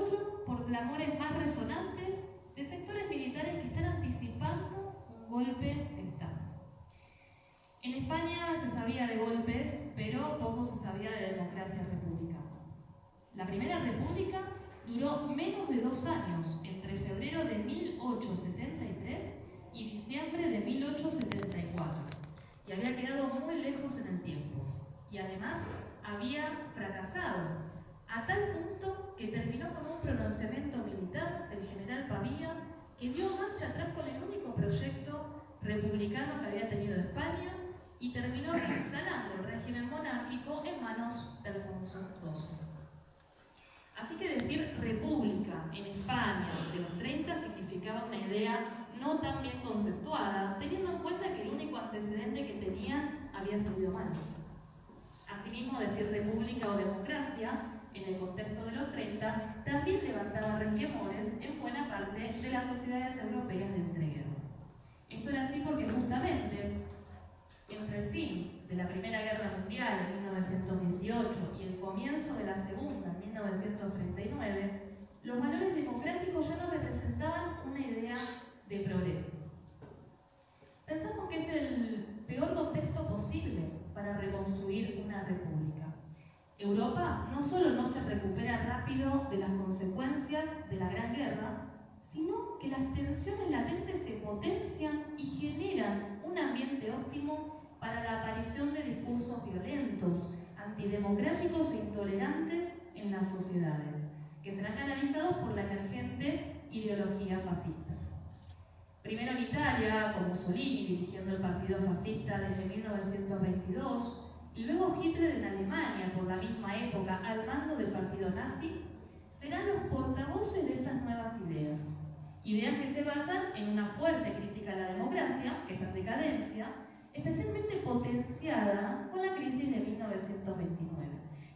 otro, por clamores más resonantes de sectores militares que están anticipando un golpe de Estado. En España se sabía de golpes, pero poco se sabía de democracia republicana. La Primera República duró menos de 2 años, entre febrero de 1873 y diciembre de 1874, y había quedado muy lejos en el tiempo. Y además había fracasado, a tal punto que terminó con un pronunciamiento militar del general Pavía, que dio marcha atrás con el único proyecto republicano que había tenido España y terminó instalando el régimen monárquico en manos de Alfonso XII. Así que decir república en España de los 30 significaba una idea no tan bien conceptuada, teniendo en cuenta que el único antecedente que tenían había salido mal. Asimismo, decir república o democracia en el contexto de los 30 también levantaba resquemores en buena parte de las sociedades europeas de entreguerras. Esto era así porque justamente entre el fin de la Primera Guerra Mundial en 1918 y el comienzo de la Segunda en 1939, los valores democráticos ya no representaban una idea de progreso. Pensamos que es el peor contexto posible para reconstruir una república. Europa no solo no se recupera rápido de las consecuencias de la Gran Guerra, sino que las tensiones latentes se potencian y generan un ambiente óptimo para la aparición de discursos violentos, antidemocráticos e intolerantes en las sociedades, que serán canalizados por la emergente ideología fascista. Primero en Italia, con Mussolini dirigiendo el partido fascista desde 1922, y luego Hitler en Alemania por la misma época al mando del partido nazi, serán los portavoces de estas nuevas ideas. Ideas que se basan en una fuerte crítica a la democracia, que está en decadencia, especialmente potenciada con la crisis de 1929,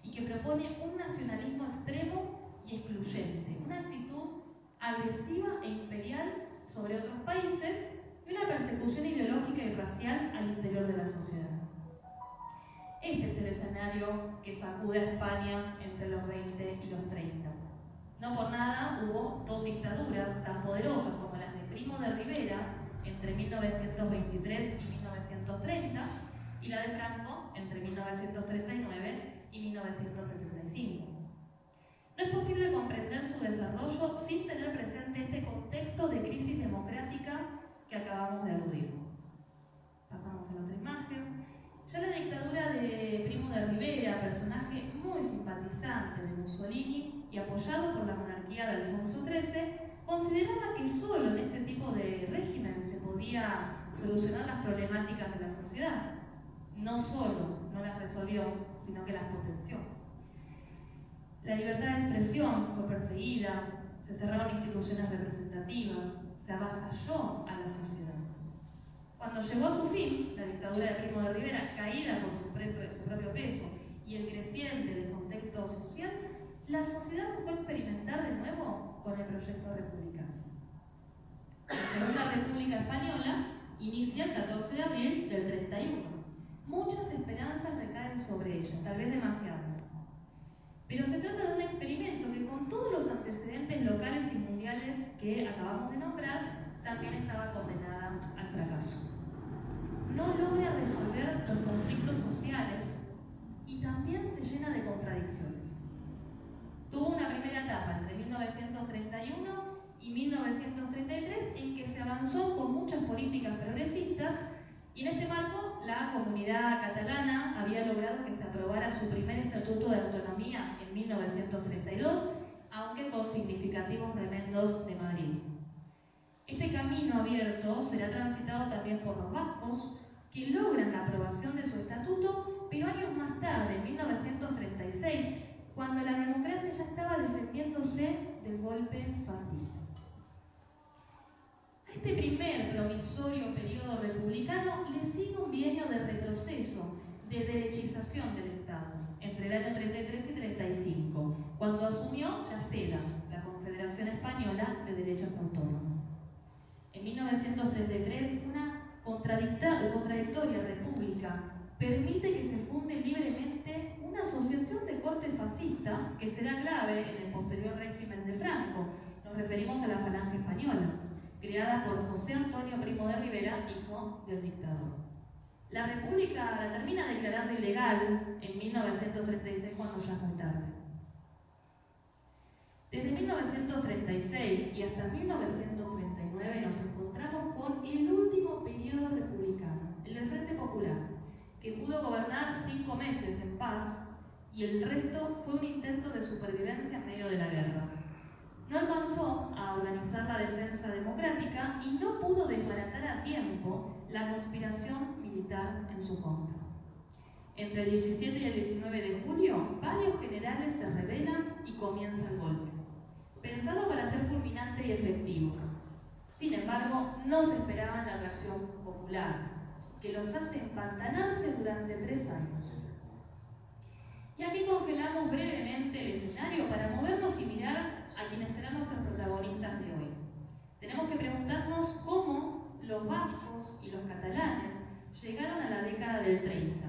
y que propone un nacionalismo extremo y excluyente, una actitud agresiva e imperial sobre otros países y una persecución ideológica y racial al interior de la sociedad. Este es el escenario que sacude a España entre los 20 y los 30. No por nada hubo 2 dictaduras tan poderosas como las de Primo de Rivera entre 1923 y 1930 y la de Franco entre 1939 y 1975. No es posible comprender su desarrollo sin tener presente este contexto de crisis democrática que acabamos de aludir. Pasamos a la otra imagen. Ya la dictadura de Primo de Rivera, personaje muy simpatizante de Mussolini y apoyado por la monarquía de Alfonso XIII, consideraba que solo en este tipo de régimen se podía solucionar las problemáticas de la sociedad. No solo no las resolvió, sino que las potenció. La libertad de expresión fue perseguida, se cerraron instituciones representativas, se avasalló a la sociedad. Cuando llegó a su fin, la dictadura de Primo de Rivera, caída por su propio peso y el creciente descontexto social, la sociedad buscó experimentar de nuevo con el proyecto republicano. La Segunda República Española inicia el 14 de abril del 31. Muchas esperanzas recaen sobre ella, tal vez demasiadas. Pero se trata de un experimento que, con todos los antecedentes locales y mundiales que acabamos de nombrar, también estaba condenada al fracaso. No logra resolver los conflictos sociales y también se llena de contradicciones. Tuvo una primera etapa entre 1931 y 1933 en que se avanzó con muchas políticas progresistas y en este marco la comunidad catalana había logrado que se aprobara su primer estatuto de autonomía en 1932, aunque con significativos remendos de Madrid. Ese camino abierto será transitado también por los vascos, que logran la aprobación de su estatuto, pero años más tarde, en 1936, cuando la democracia ya estaba defendiéndose del golpe fascista. A este primer promisorio periodo republicano le sigue un bienio de retroceso, de derechización del Estado, entre el año 33 y 35, cuando asumió la CEDA, la Confederación Española de Derechas Autónomas. En 1933, una contradictoria república permite que se funde libremente una asociación de corte fascista que será clave en el posterior régimen de Franco. liderada por José Antonio Primo de Rivera, hijo del dictador. La República la termina declarando ilegal en 1936, cuando ya es muy tarde. Desde 1936 y hasta 1939 nos encontramos con el último periodo republicano, el del Frente Popular, que pudo gobernar 5 meses en paz, y el resto fue un intento de supervivencia en medio de la guerra. No alcanzó a organizar la defensa democrática y no pudo desbaratar a tiempo la conspiración militar en su contra. Entre el 17 y el 19 de julio, varios generales se rebelan y comienza el golpe, pensado para ser fulminante y efectivo. Sin embargo, no se esperaba la reacción popular, que los hace empantanarse durante 3 años. Y aquí congelamos brevemente el escenario para movernos y mirar a quienes serán nuestros protagonistas de hoy. Tenemos que preguntarnos cómo los vascos y los catalanes llegaron a la década del 30,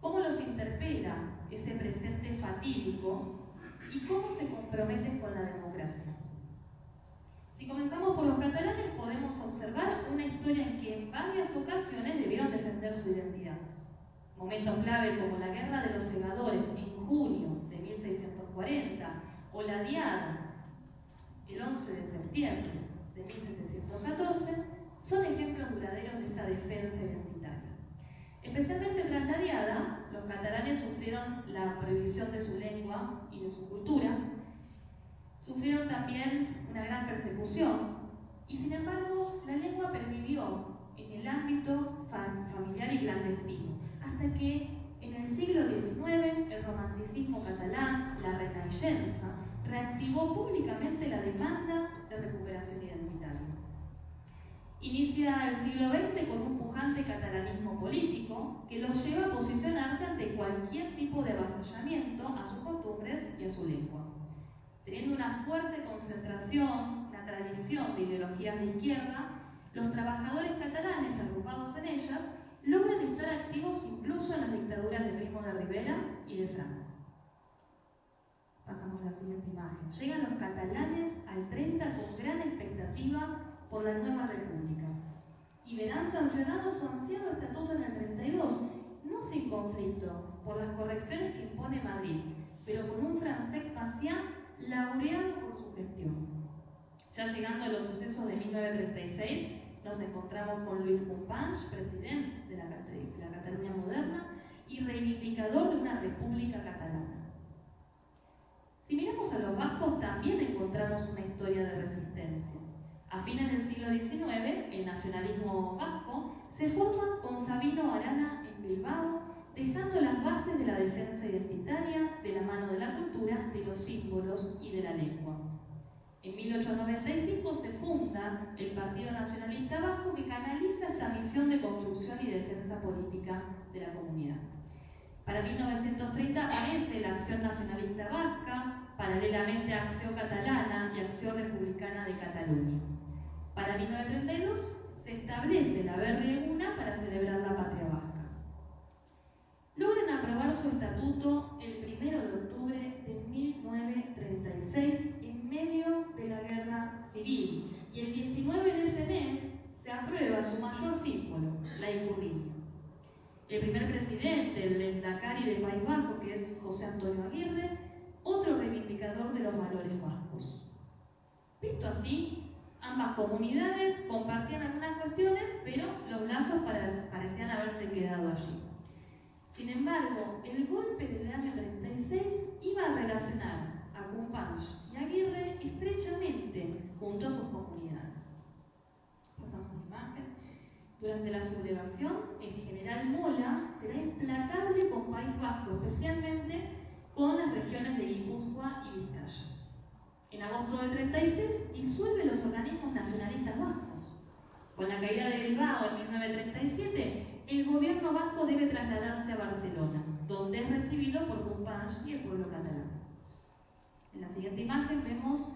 cómo los interpela ese presente fatídico y cómo se comprometen con la democracia. Si comenzamos por los catalanes, podemos observar una historia en que en varias ocasiones debieron defender su identidad. Momentos clave como la Guerra de los Segadores en junio de 1640 o la Diada el 11 de septiembre de 1714 son ejemplos duraderos de esta defensa identitaria. Especialmente tras la Diada, los catalanes sufrieron la prohibición de su lengua y de su cultura, sufrieron también una gran persecución y, sin embargo, la lengua pervivió en el ámbito familiar y clandestino, hasta que en el siglo XIX el romanticismo catalán, la Renaixença, reactivó públicamente la demanda de recuperación identitaria. Inicia el siglo XX con un pujante catalanismo político que los lleva a posicionarse ante cualquier tipo de avasallamiento a sus costumbres y a su lengua. Teniendo una fuerte concentración, una tradición de ideologías de izquierda, los trabajadores catalanes agrupados en ellas logran estar activos incluso en las dictaduras de Primo de Rivera y de Franco. Pasamos a la siguiente imagen. Llegan los catalanes al 30 con gran expectativa por la nueva república y verán sancionado su ansiado estatuto en el 32, no sin conflicto por las correcciones que impone Madrid, pero con un Francesc Macià laureado por su gestión. Ya llegando a los sucesos de 1936, nos encontramos con Luis Companys, presidente de la Cataluña moderna y reivindicador de una república catalana. Si miramos a los vascos, también encontramos una historia de resistencia. A fines del siglo XIX, el nacionalismo vasco se forma con Sabino Arana en Bilbao, dejando las bases de la defensa identitaria de la mano de la cultura, de los símbolos y de la lengua. En 1895 se funda el Partido Nacionalista Vasco, que canaliza esta misión de construcción y defensa política de la comunidad. Para 1930 aparece la Acción Nacionalista Vasca, paralelamente a Acción Catalana y Acción Republicana de Cataluña. Para 1932 se establece la Berrieguna para celebrar la patria vasca. Logran aprobar su estatuto el 1 de octubre de 1936 en medio de la guerra civil, y el 19 de ese mes se aprueba su mayor símbolo, la Ikurriña. El primer presidente, el lehendakari del País Vasco, que es José Antonio Aguirre, otro reivindicador de los valores vascos. Visto así, ambas comunidades compartían algunas cuestiones, pero los lazos parecían haberse quedado allí. Sin embargo, el golpe del año 36 iba a relacionar a Companys y Aguirre estrechamente junto a sus comunidades. Pasamos la imagen. Durante la sublevación, el general Mola será implacable con País Vasco, especialmente con las regiones de Guipúzcoa y Vizcaya. En agosto del 36 disuelve los organismos nacionalistas vascos. Con la caída de Bilbao en 1937, el gobierno vasco debe trasladarse a Barcelona, donde es recibido por Companys y el pueblo catalán. En la siguiente imagen vemos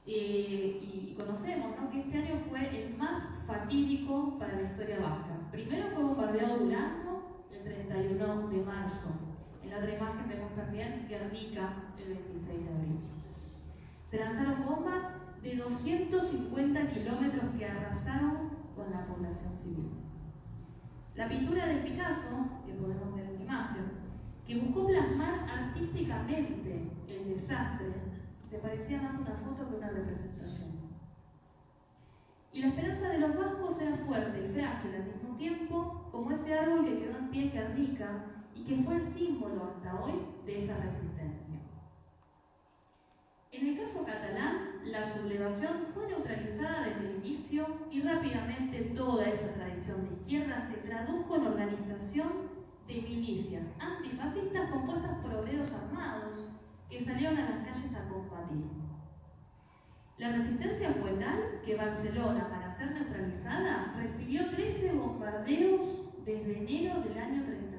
y conocemos, ¿no?, que este año fue el más fatídico para la historia vasca. Primero fue bombardeado Durango el 31 de marzo. En la otra imagen vemos también Guernica el 26 de abril. Se lanzaron bombas de 250 kilómetros que arrasaron con la población civil. La pintura de Picasso, que podemos ver en la imagen, que buscó plasmar artísticamente el desastre, se parecía más a una foto que a una representación. Y la esperanza de los vascos era fuerte y frágil al mismo tiempo, como ese árbol que quedó en pie en Guernica y que fue el símbolo hasta hoy de esa resistencia. En el caso catalán, la sublevación fue neutralizada desde el inicio y rápidamente toda esa tradición de izquierda se tradujo en organización de milicias antifascistas compuestas por obreros armados que salieron a las calles a combatir. La resistencia fue tal que Barcelona, para ser neutralizada, recibió 13 bombardeos desde enero del año 38.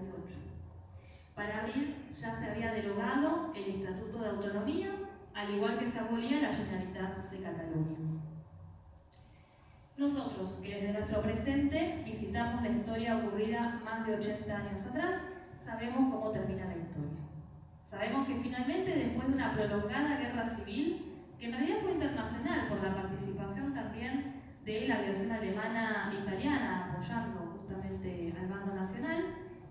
Para abril ya se había derogado el Estatuto de Autonomía, al igual que se abolía la Generalitat de Cataluña. Nosotros, que desde nuestro presente visitamos la historia ocurrida más de 80 años atrás, sabemos cómo termina la historia. Sabemos que finalmente, después de una prolongada guerra civil, que en realidad fue internacional por la participación también de la aviación alemana e italiana apoyando justamente al bando nacional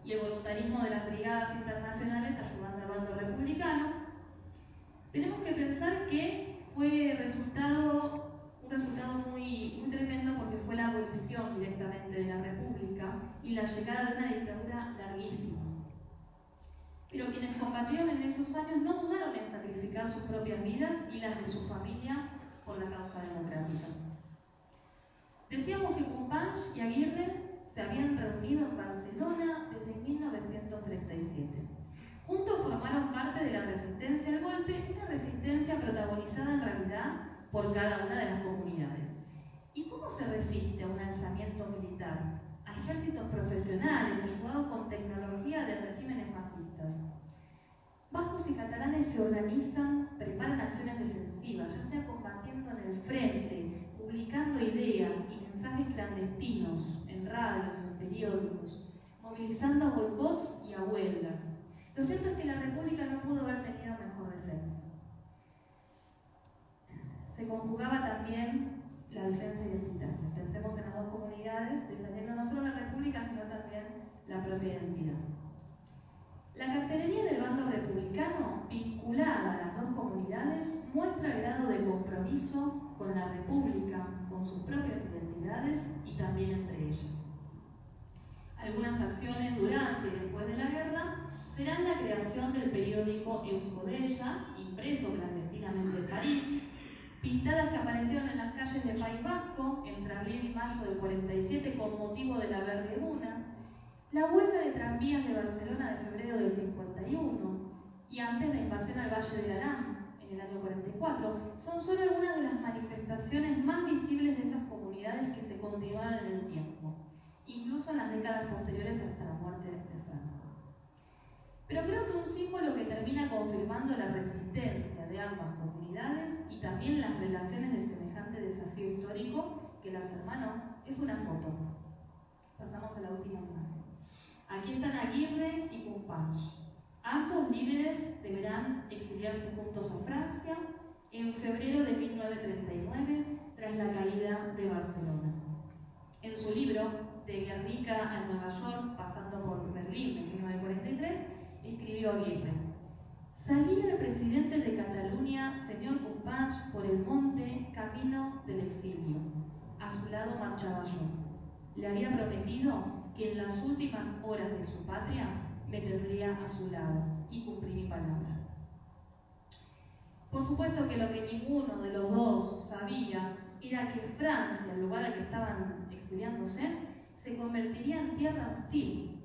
y el voluntarismo de las brigadas internacionales ayudando al bando republicano, tenemos que pensar que fue un resultado muy tremendo porque fue la abolición directamente de la República y la llegada de una dictadura larguísima. Pero quienes combatieron en esos años no dudaron en sacrificar sus propias vidas y las de su familia por la causa democrática. Decíamos que Companys y Aguirre se habían reunido en Barcelona desde 1937. Juntos formaron parte de la resistencia al golpe, una resistencia protagonizada en realidad por cada una de las comunidades. ¿Y cómo se resiste a un alzamiento militar? A ejércitos profesionales, ayudados con tecnología de regímenes fascistas. Vascos y catalanes se organizan, preparan acciones defensivas, ya sea combatiendo en el frente, publicando ideas y mensajes clandestinos en radios, en periódicos, movilizando a boicots y a huelgas. Lo cierto es que la República no pudo haber tenido mejor defensa. Se conjugaba también la defensa identitaria. Pensemos en las dos comunidades, defendiendo no solo la República, sino también la propia identidad. La cartelería del bando republicano, vinculada a las dos comunidades, muestra el grado de compromiso con la República, con sus propias identidades y también entre ellas. Algunas acciones durante y después de la guerra serán la creación del periódico Euskotella, impreso clandestinamente en París, pintadas que aparecieron en las calles del País Vasco entre abril y mayo del 47 con motivo de la Verde-Una, la huelga de tranvías de Barcelona de febrero del 51 y antes la invasión al Valle de Arán en el año 44 son solo algunas de las manifestaciones más visibles de esas comunidades que se continuaron en el tiempo, incluso en las décadas posteriores hasta la muerte de Franco. Pero creo que un símbolo que termina confirmando la resistencia de ambas comunidades y también las relaciones de semejante desafío histórico que las hermanó es una foto. Pasamos a la última imagen. Aquí están Aguirre y Companys. Ambos líderes deberán exiliarse juntos a Francia en febrero de 1939 tras la caída de Barcelona. En su libro, De Guernica a Nueva York, pasando por Berlín en 1943, escribió Aguirre: salía el presidente de Cataluña, señor Companys, por el monte camino del exilio. A su lado marchaba yo. Le había prometido que en las últimas horas de su patria me tendría a su lado y cumplí mi palabra. Por supuesto que lo que ninguno de los dos sabía era que Francia, el lugar al que estaban exiliándose, se convertiría en tierra hostil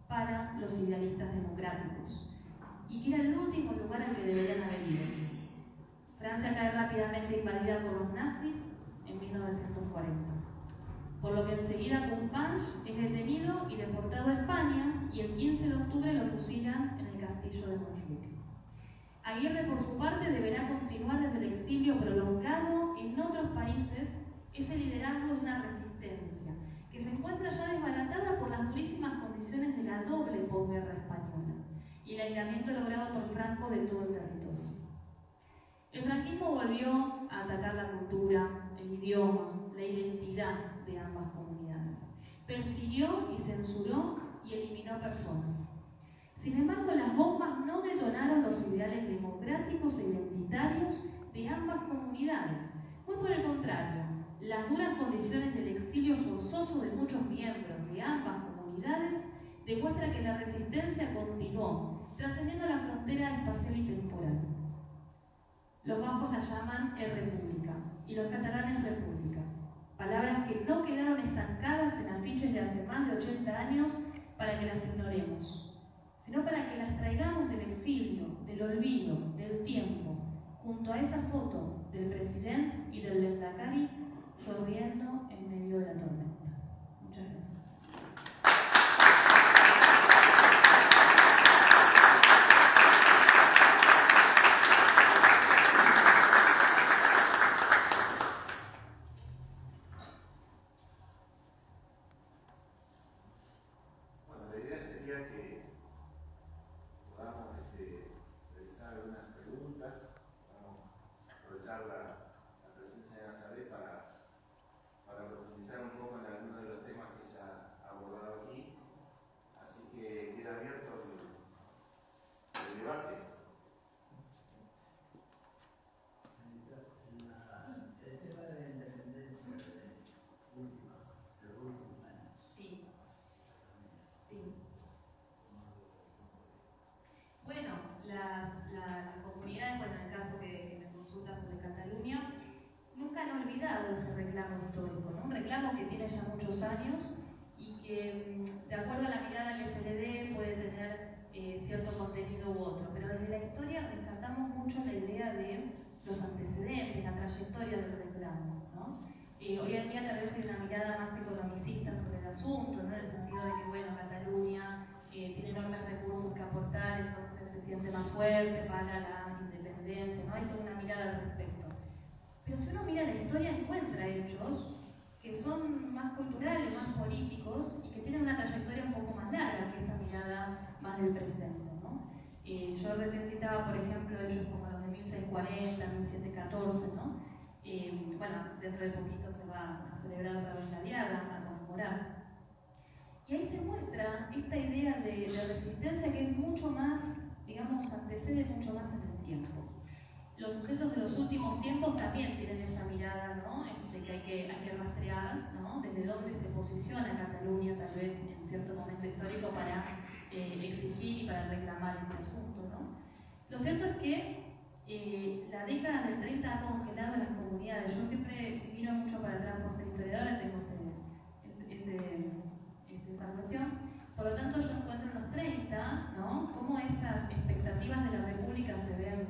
para los idealistas democráticos y que era el último lugar al que deberían haber ido. Francia cae rápidamente invadida por los nazis en 1940, por lo que enseguida Companys es detenido y deportado a España y el 15 de octubre lo fusilan en el castillo de Montjuic. Aguirre, por su parte, deberá continuar desde el exilio prolongado en otros países ese liderazgo de una resistencia que se encuentra ya desbaratada por las durísimas condiciones de la doble posguerra española y el aislamiento logrado por Franco de todo el territorio. El franquismo volvió a atacar la y censuró y eliminó personas. Sin embargo, las bombas no detonaron los ideales democráticos e identitarios de ambas comunidades. Muy por el contrario, las duras condiciones del exilio forzoso de muchos miembros de ambas comunidades demuestran que la resistencia continuó, trascendiendo la frontera espacial y temporal. Los vascos la llaman república y los catalanes república. Palabras que no quedaron estancadas en afiches de hace más de 80 años para que las ignoremos, sino para que las traigamos del exilio, del olvido, del tiempo, junto a esa foto del presidente y del Lehendakari sonriendo en medio de la tormenta. Muchas gracias. Bueno, la idea sería que podamos realizar algunas preguntas, vamos a aprovechar la presencia de Nazaret para profundizar un poco en algunos de los temas que ya ha abordado aquí. Así que queda abierto el debate. El tema de la independencia de los últimos años. Sí. Sí. Bueno, las comunidades, bueno, en el caso que me consulta sobre Cataluña, nunca han olvidado ese reclamo histórico, ¿no? Un reclamo que tiene ya muchos años y que, de acuerdo a la mirada que se le dé, puede tener cierto contenido u otro. Pero desde la historia rescatamos mucho la idea de los antecedentes, la trayectoria del reclamo, ¿no? Hoy en día tal vez hay una mirada más economicista sobre el asunto, ¿no? En el sentido de que, bueno, Cataluña tiene enormes recursos que aportar, entonces se siente más fuerte para la independencia, ¿no? Hay toda una mirada al respecto. Pero si uno mira la historia, encuentra hechos que son más culturales, más políticos y que tienen una trayectoria un poco más larga que esa mirada más del presente, ¿no? Yo recién citaba, por ejemplo, hechos como los de 1640, 1714, ¿no? Bueno, dentro de poquito se va a celebrar otra vez la Diada, a conmemorar. Y ahí se muestra esta idea de resistencia que es mucho más, digamos, antecede mucho más en el tiempo. Los sucesos de los últimos tiempos también tienen esa mirada, ¿no? De que hay que rastrear, ¿no? Desde dónde se posiciona Cataluña, tal vez en cierto momento histórico, para exigir y para reclamar este asunto, ¿no? Lo cierto es que la década del 30 ha congelado las comunidades. Yo siempre miro mucho para atrás por ser historiadora, tengo esa cuestión. Por lo tanto, yo encuentro en los 30, ¿no? Cómo esas expectativas de la República se ven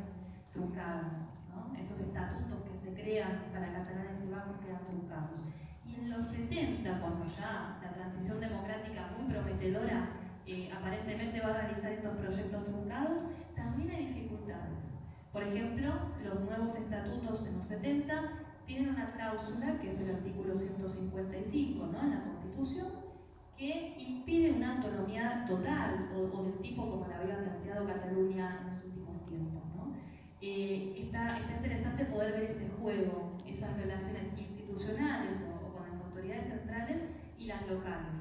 truncadas, ¿no? Esos estatutos que se crean para catalanes y vascos quedan truncados. Y en los 70, cuando ya la transición democrática muy prometedora aparentemente va a realizar estos proyectos truncados, también hay dificultades. Por ejemplo, los nuevos estatutos en los 70 tienen una cláusula, que es el artículo 155, ¿no? En la Constitución, que impide una autonomía total o del tipo como la había planteado Cataluña en los últimos tiempos, ¿no? Está interesante poder ver ese juego, esas relaciones institucionales o con las autoridades centrales y las locales.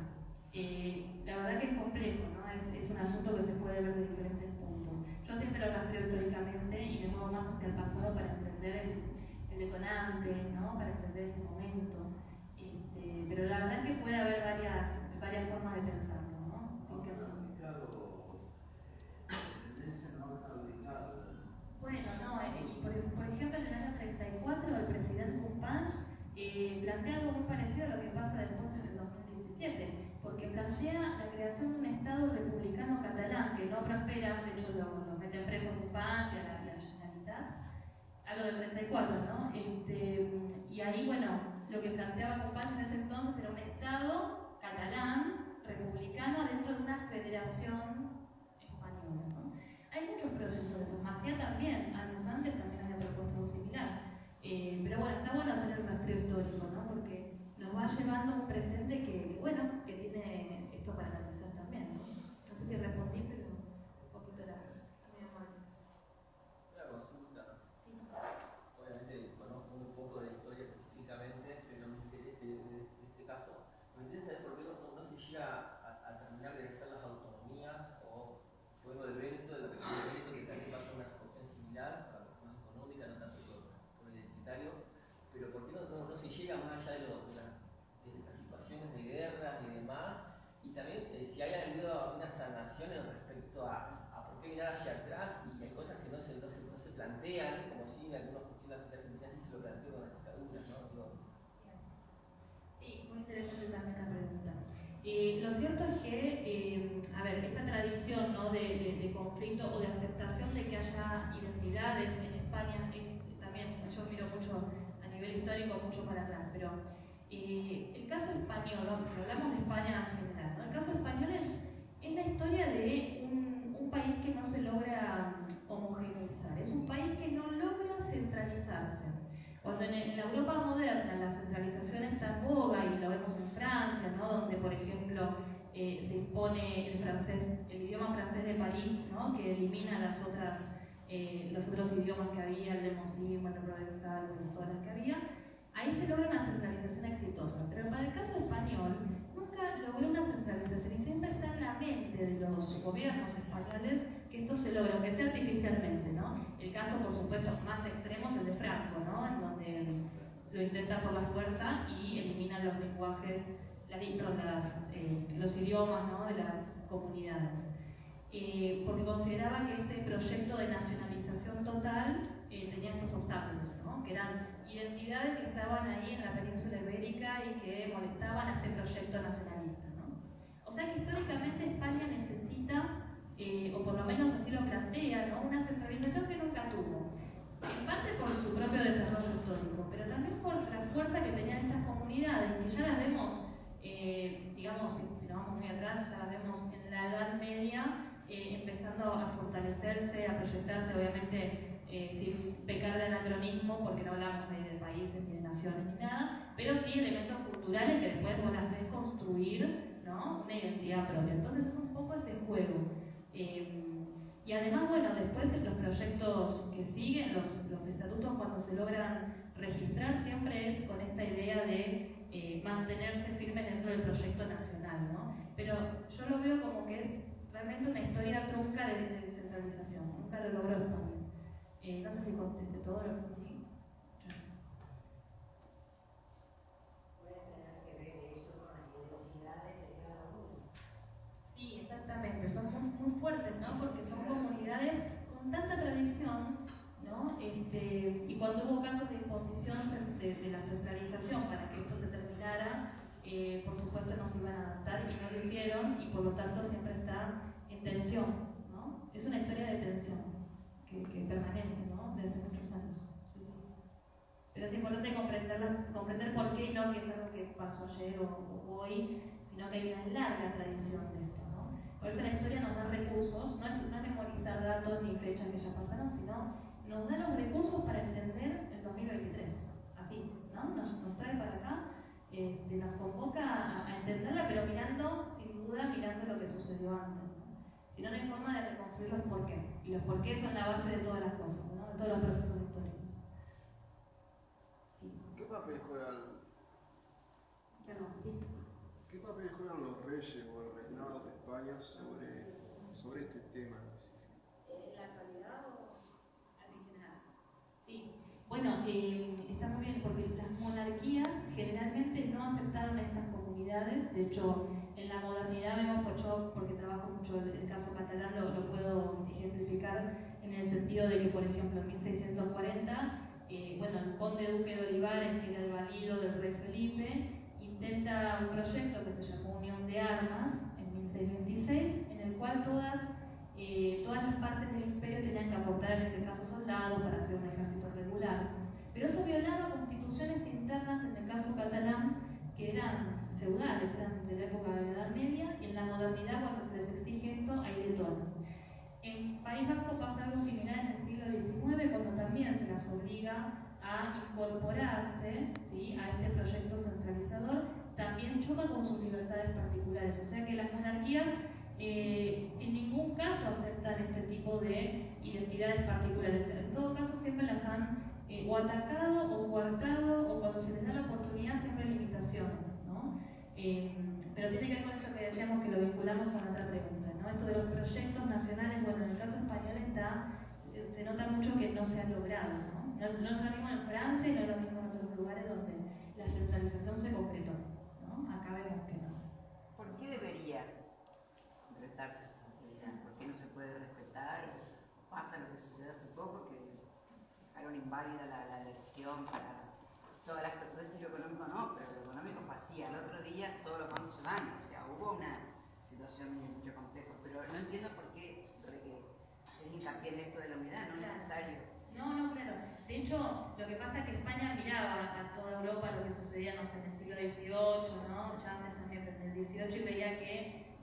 La verdad que es complejo, ¿no? Es un asunto que se puede ver de diferentes puntos. Yo siempre lo rastreo históricamente y me muevo más hacia el pasado para entender el detonante, ¿no? Para entender ese momento. Pero la verdad que puede haber varias formas de pensarlo, ¿no? No claudicado, tendencia no claudicado. Bueno, no, y por ejemplo en el año 34 el presidente Companys plantea algo muy parecido a lo que pasa después en el 2017, porque plantea la creación de un Estado republicano catalán que no prospera, de hecho lo meten preso Companys y a la Generalitat, algo del 34, ¿no? Y ahí, bueno, lo que planteaba Companys en ese entonces era un Estado catalán, republicano, dentro de una federación española, ¿no? Hay muchos proyectos de esos. Maciá también, años antes, también había propuesto algo similar. Pero bueno, está bueno hacer el rastreo histórico, ¿no? Porque nos va llevando a un presente que bueno, que tiene esto para analizar también, ¿no? No sé si respondí, pero un poquito era muy amable. Una consulta. Sí. Obviamente conozco un poco de la historia específicamente, pero me interesa, en este caso, me interesa saber por qué no se llega a pero ¿por qué no se llega más allá de las situaciones de guerras y demás? Y también si hay alguna sanación respecto a por qué mirar hacia atrás, y hay cosas que no se plantean, como si en algunas cuestiones de la sociedad argentina sí se lo planteó con la dictadura, ¿no? Sí, muy interesante también la pregunta. Lo cierto es que, a ver, esta tradición, ¿no?, de conflicto o de aceptación de que haya identidades en España es también, yo miro mucho a nivel histórico, mucho para atrás, pero el caso español, ¿no?, si hablamos de España en general, ¿no?, el caso español es la historia de un país que no se logra homogeneizar, es un país que no logra centralizarse. Cuando en la Europa moderna la centralización está en boga, y lo vemos en Francia, ¿no?, donde por ejemplo se impone el idioma francés de París, ¿no?, que elimina los otros idiomas que había, el lemosín, el provenzal, todas las que había, ahí se logra una centralización exitosa. Pero para el caso español nunca logró una centralización, y siempre está en la mente de los gobiernos españoles que esto se logra, aunque sea artificialmente, ¿no? El caso, por supuesto, más extremo es el de Franco, ¿no?, en donde lo intenta por la fuerza y elimina los lenguajes, los idiomas, ¿no?, de las comunidades. Porque consideraba que ese proyecto de nacionalización total tenía estos obstáculos, ¿no?, que eran identidades que estaban ahí en la península ibérica y que molestaban a este proyecto nacionalista, ¿no? O sea que históricamente España necesita, o por lo menos así lo plantea, ¿no?, una centralización que nunca tuvo. En parte por su propio desarrollo histórico, pero también por la fuerza que tenían estas comunidades, que ya las vemos, digamos, si nos vamos muy atrás, ya las vemos en la Edad Media, empezando a fortalecerse, a proyectarse, obviamente sin pecar de anacronismo, porque no hablamos ahí de países, ni de naciones, ni nada, pero sí elementos culturales que después vos las ves construir, ¿no?, una identidad propia. Entonces es un poco ese juego. Y además, bueno, después los proyectos que siguen, los estatutos, cuando se logran registrar, siempre es con esta idea de mantenerse firme dentro del proyecto nacional, ¿no? Pero yo lo veo como que es realmente una historia trunca de descentralización. Nunca lo logró España. No sé si contesté todo lo que sí. Puede tener que ver eso con las identidades de cada uno. Sí, exactamente, son muy fuertes, ¿no?, porque son comunidades con tanta tradición, ¿no? Y cuando hubo casos de imposición de la centralización para que esto se terminara, por supuesto no se iban a adaptar y no lo hicieron, y por lo tanto siempre está en tensión, ¿no? Es una historia de tensión que permanece, ¿no?, desde muchos años. Sí, sí. Pero es importante comprender por qué, y no que es algo que pasó ayer o hoy, sino que hay una larga tradición de esto, ¿no? Por eso la historia nos da recursos, no es memorizar datos ni fechas que ya pasaron, sino nos da los recursos para entender el 2023. Así, ¿no? Nos trae para acá, nos convoca a entenderla, pero sin duda, mirando lo que sucedió antes, ¿no? Si no, no hay forma de reconstruir los por qué. Y los por qué son la base de todas las cosas, ¿no?, de todos los procesos históricos. Sí. ¿Qué papel juegan? Perdón, sí. ¿Qué papel juegan los reyes o el reinado de España sobre este tema específico? ¿En la actualidad o en general? Sí. Bueno, está muy bien, porque las monarquías generalmente no aceptaron a estas comunidades. De hecho, en la modernidad vemos, porque trabajo mucho el caso catalán, lo puedo ejemplificar en el sentido de que, por ejemplo, en 1640, el conde duque de Olivares, que era el valido del rey Felipe, intenta un proyecto que se llamó Unión de Armas en 1626, en el cual todas las partes del imperio tenían que aportar, en ese caso, soldados para hacer un ejército regular. Pero eso violaba constituciones internas, en el caso catalán, que eran feudales, eran de la época de la Edad Media, y en la modernidad, cuando se les exige esto, hay de todo. En País Vasco pasa algo similar en el siglo XIX, cuando también se las obliga a incorporarse, ¿sí?, a este proyecto centralizador. También choca con sus libertades particulares, o sea que las monarquías en ningún caso aceptan este tipo de identidades particulares. En todo caso siempre las han o atacado o coartado, o cuando se les da la oportunidad siempre hay limitaciones, ¿no? Pero tiene que ver con esto que decíamos, que lo vinculamos con otra pregunta, ¿no? Esto de los proyectos nacionales, bueno, en el caso español se nota mucho que no se ha logrado, ¿no? No es lo mismo en Francia y no es lo mismo en otros lugares. perdón, para todas las personas, lo económico no, pero lo económico fue así, al otro día todos los bancos se van, o sea, hubo una situación mucho compleja, pero no entiendo por qué es hincapié en esto de la unidad, no es necesario. No, claro. De hecho, lo que pasa es que España miraba a toda Europa lo que sucedía, no sé, en el siglo XVIII, ¿no? Ya antes también, pero en el XVIII, y veía que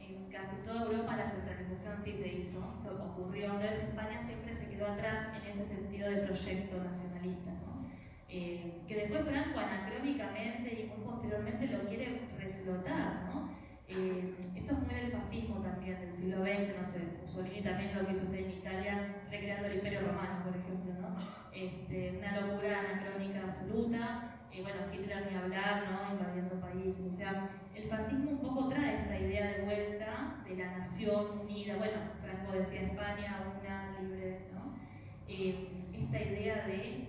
en casi toda Europa la centralización sí se hizo, ocurrió. Entonces España siempre se quedó atrás en ese sentido de proyecto nacionalista, ¿no? Que después Franco anacrónicamente y muy posteriormente lo quiere reflotar, ¿no? Esto es muy del fascismo también del siglo XX, no sé, Mussolini también lo quiso hacer en Italia, recreando el Imperio Romano, por ejemplo, ¿no? Una locura anacrónica absoluta, bueno, Hitler ni hablar, ¿no? Invadiendo países, o sea, el fascismo un poco trae esta idea de vuelta de la nación unida, bueno, Franco decía España una, libre, ¿no? Esta idea de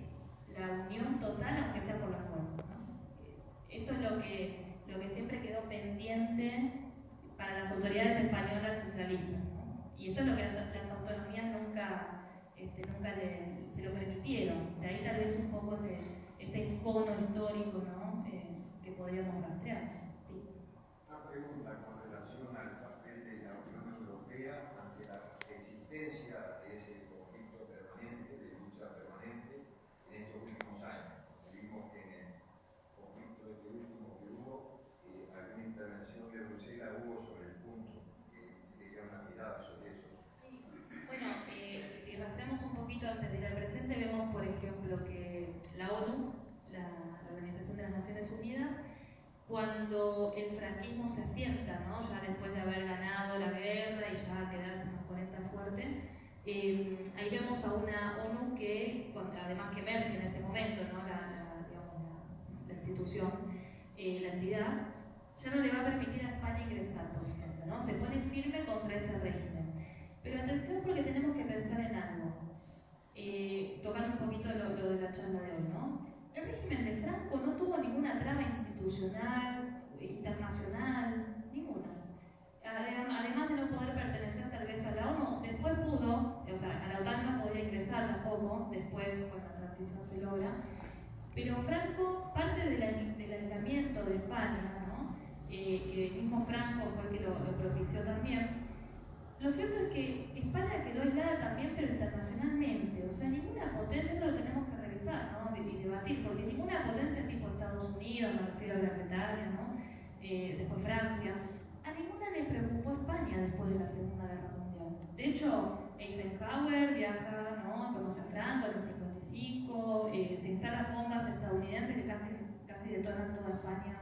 la unión total, aunque sea por la fuerza, ¿no? Esto es lo que siempre quedó pendiente para las autoridades españolas centralistas, ¿no? Y esto es lo que las autonomías nunca se lo permitieron. De ahí tal vez un poco ese icono histórico, ¿no? Que podríamos rastrear. Sí. Una pregunta con relación al papel de la Unión Europea ante la existencia de ese conflicto permanente, de lucha permanente, en estos últimos años. Vimos que en el conflicto este último que hubo, alguna intervención de Bruselas hubo sobre el punto, quería una mirada sobre eso. Sí. Bueno, si rastreamos un poquito antes de ir al presente, vemos, por ejemplo, que la ONU, la Organización de las Naciones Unidas, cuando el franquismo se asienta, ¿no? Ya después de haber ganado la guerra y ya quedarse en los 40 fuertes, ahí vemos a una ONU que, además que emerge en ese momento, ¿no? La institución, la entidad, ya no le va a permitir a España ingresar, por ejemplo, ¿no? Se pone firme contra ese régimen. Pero atención porque tenemos que pensar en algo, tocando un poquito lo de la charla de hoy, ¿no? El régimen de Franco no tuvo ninguna traba institucional, internacional, ninguna. Además de no poder pertenecer tal vez a la ONU, después pudo, o sea, a la OTAN no podía ingresar tampoco, después con la transición se logra, pero Franco, parte del aislamiento de España, ¿no? Que el mismo Franco fue el que lo propició también. Lo cierto es que España quedó aislada también, pero internacionalmente. O sea, ninguna potencia, eso lo tenemos que revisar, ¿no? Y debatir, porque ninguna potencia tipo Estados Unidos, me refiero a Gran Bretaña, ¿no? Después Francia, a ninguna le preocupó España después de la Segunda Guerra Mundial. De hecho, Eisenhower viaja, ¿no? Conoce a Franco en el 55, se instalan bombas estadounidenses que casi detonan toda España